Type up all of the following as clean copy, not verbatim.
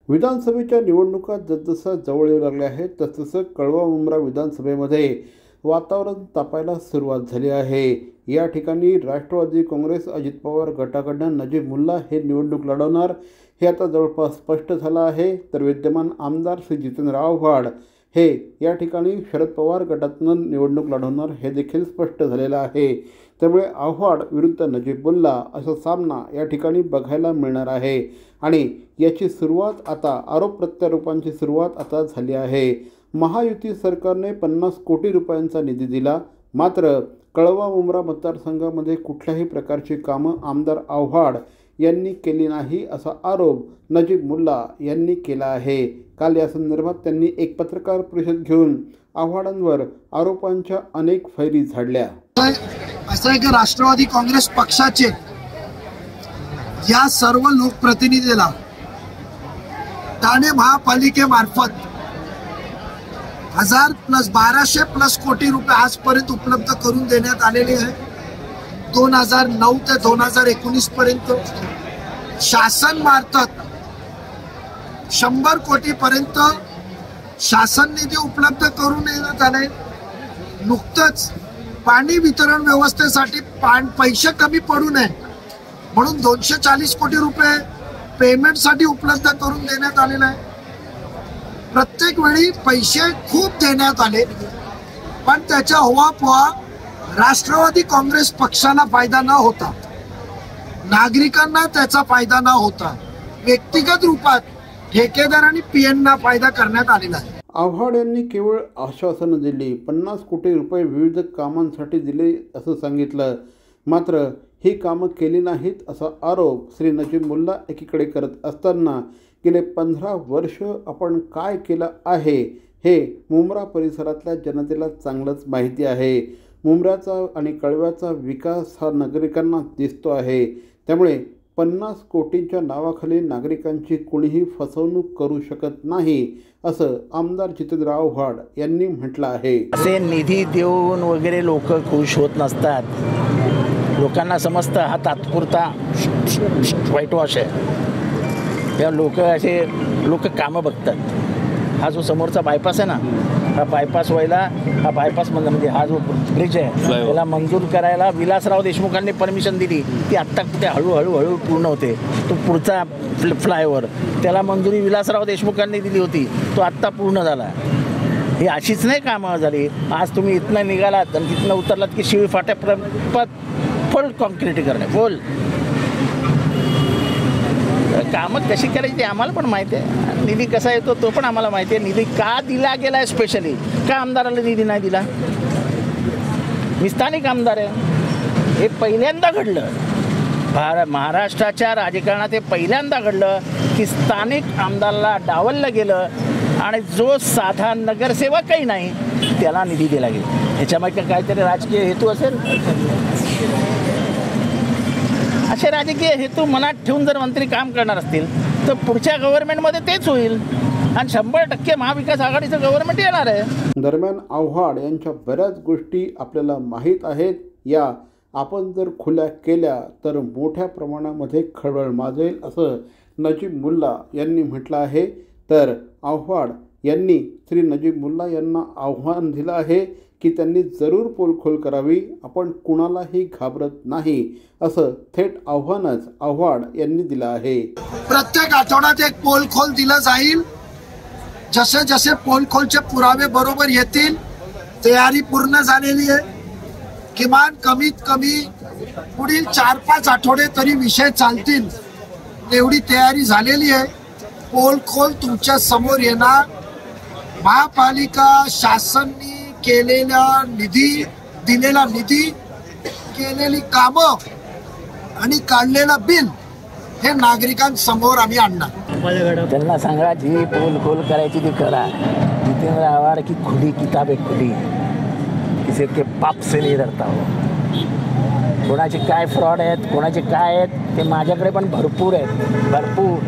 विधानसभेच्या निवडणुका जसजशा जवळ येऊ लागल्या आहेत तसतसं कळवा मुंब्रा विधानसभेमध्ये वातावरण तापायला सुरुवात झाली आहे। या ठिकाणी राष्ट्रवादी काँग्रेस अजित पवार गटाकडून नजीब मुल्ला हे निवडणूक लढवणार हे आता जवळपास स्पष्ट झालं आहे। तर विद्यमान आमदार श्री जितेंद्र आव्हाड हे या ठिकाणी शरद पवार गटातून निवडणूक लढवणार हे देखील स्पष्ट झालेलं आहे। त्यामुळे आव्हाड विरुद्ध नजीब मुल्ला असा सामना या ठिकाणी बघायला मिळणार आहे आणि याची सुरुवात आता आरोप प्रत्यारोपांची सुरुवात आता झाली आहे। महायुती सरकारने 50 कोटी रुपयांचा निधी दिला, मात्र कळवा मुंब्रा मतदारसंघामध्ये कुठल्याही प्रकारची कामं आमदार आव्हाड यांनी केली नाही असा आरोप नजीब मुल्ला यांनी केला आहे। काल या संदर्भात त्यांनी एक पत्रकार परिषद घेऊन आव्हाडांवर आरोपांच्या अनेक फैरी झाडल्या। असं आहे की राष्ट्रवादी काँग्रेस पक्षाचे या सर्व लोकप्रतिनिधीला ठाणे महापालिकेमार्फत 1000 प्लस 1200 कोटी रुपये आजपर्यंत उपलब्ध करून देण्यात आलेले आहे। 2009 ते 2019 पर्यंत शासन मार्फत 100 कोटी पर्यंत शासन निधी उपलब्ध करून देण्यात आले। नुकतंच पाणी वितरण व्यवस्थेसाठी पैसे कमी पडू नये म्हणून 240 कोटी रुपये पेमेंटसाठी उपलब्ध करून देण्यात आलेले आहे। प्रत्येक वेळी पैसे खूप देण्यात आले, पण त्याच्या होवापोहा राष्ट्रवादी काँग्रेस पक्षाला फायदा न होता, नागरिकांना त्याचा फायदा न होता, व्यक्तिगत रूपात ठेकेदार आणि पीएनना फायदा करण्यात आलेला आहे। आव्हाड यांनी केवळ आश्वासनं दिली, 50 कोटी रुपये विविध कामांसाठी दिले असं सांगितलं, मात्र ही कामं केली नाहीत असा आरोप श्री नजीब मुल्ला एकीकडे करत असताना गेले 15 वर्ष आपण काय केलं आहे हे मुंब्रा परिसरातल्या जनतेला चांगलंच माहिती आहे। मुंब्र्याचा आणि कळव्याचा विकास हा नागरिकांना दिसतो आहे, त्यामुळे 50 कोटींच्या नावाखाली नागरिकांची कोणीही फसवणूक करू शकत नाही असं आमदार जितेंद्र आव्हाड यांनी म्हटलं आहे। असे निधी देऊन वगैरे लोक खुश होत नसतात। लोकांना समजतं हा तात्पुरता व्हाईट वॉश आहे। या लोक कामं बघतात। हा जो समोरचा बायपास आहे ना, हा बायपास व्हायला हा बायपास म्हणजे हा जो ब्रिज आहे त्याला मंजूर करायला विलासराव देशमुखांनी परमिशन दिली। ती आत्ता कुठे हळूहळू पूर्ण होते। तो पुढचा फ्लायओव्हर त्याला मंजुरी विलासराव देशमुखांनी दिली होती, तो आत्ता पूर्ण झाला। ही अशीच नाही कामं झाली। आज तुम्ही इथनं निघालात आणि तिथनं उतरलात की शिवी फाट्यापर्यंत फुल कॉन्क्रीटीकरण आहे, फुल कामं कशी करायची आम्हाला पण माहिती आहे। निधी कसा येतो तो पण आम्हाला माहिती आहे। निधी का दिला गेला आहे, स्पेशली का आमदाराला निधी नाही दिला? मी स्थानिक आमदार आहे, हे पहिल्यांदा घडलं महाराष्ट्राच्या राजकारणात। हे पहिल्यांदा घडलं की स्थानिक आमदाराला डावललं गेलं आणि जो साधा नगरसेवकही नाही त्याला निधी दिला गेला। ह्याच्यामागे काहीतरी राजकीय हेतू असेल। असे राजकीय हेतू मनात ठेवून जर मंत्री काम करणार असतील तर पुढच्या गव्हर्नमेंटमध्ये तेच होईल आणि 100% महाविकास आघाडीचं गव्हर्नमेंट येणार आहे। दरम्यान आव्हाड यांच्या बऱ्याच गोष्टी आपल्याला माहीत आहेत, या आपण जर खुल्या केल्या तर मोठ्या प्रमाणामध्ये खळबळ माजेल असं नजीब मुल्ला यांनी म्हटलं आहे। तर आव्हाड यांनी श्री नजीब मुल्ला यांना आव्हान दिलं आहे की त्यांनी जरूर पोलखोल करावी, आपण कुणालाही घाबरत नाही असं थेट आव्हानच आव्हाड यांनी दिलं आहे। प्रत्येक आठवड्यात एक पोलखोल दिलं जाईल। जसे जसे पोलखोलचे पुरावे बरोबर येतील, तयारी पूर्ण झालेली आहे। किमान कमीत कमी पुढील 4-5 आठवडे तरी विषय चालतील एवढी तयारी झालेली आहे। पोलखोल तुमच्या समोर येणार। महापालिका शासनाने केलेला निधी, दिलेला निधी, केलेली कामं आणि काढलेला बिल हे नागरिकांसमोर आम्ही आणणार। त्यांना सांगा जी पोलखोल करायची ती करा। जितेंद्र आव्हाड की खुली किताब आहे, खुली, किसी के पाप से नहीं डरता हो। कोणाचे काय फ्रॉड आहेत, कोणाचे काय आहेत ते माझ्याकडे पण भरपूर आहेत, भरपूर।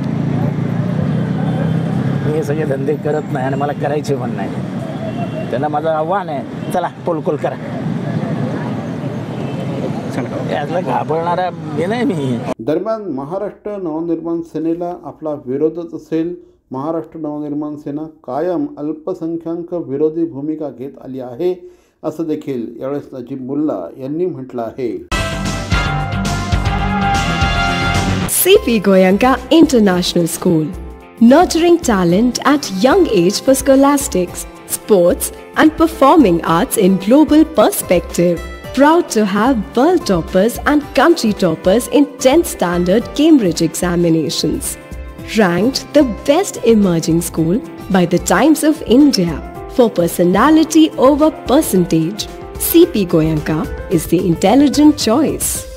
मी हे सगळे धंदे करत नाही आणि मला करायचे पण नाही। त्यांना माझं आव्हान आहे, चला पोलखोल करा। यातला घाबरणारा हे नाही मी। दरम्यान महाराष्ट्र नवनिर्माण सेनेला आपला विरोधच असेल महाराष्ट्र नवनिर्माण सेना कायम अल्पसंख्याक विरोधी भूमिका घेत आली आहे असं देखील यावेळेस नजीब मुल्ला यांनी म्हटलं आहे. CP Goenka International School, nurturing talent at young age for scholastics, sports and performing arts in global perspective. Proud to have world toppers and country toppers in 10th standard Cambridge examinations. Ranked the best emerging school by the Times of India for personality over percentage, CP Goenka is the intelligent choice.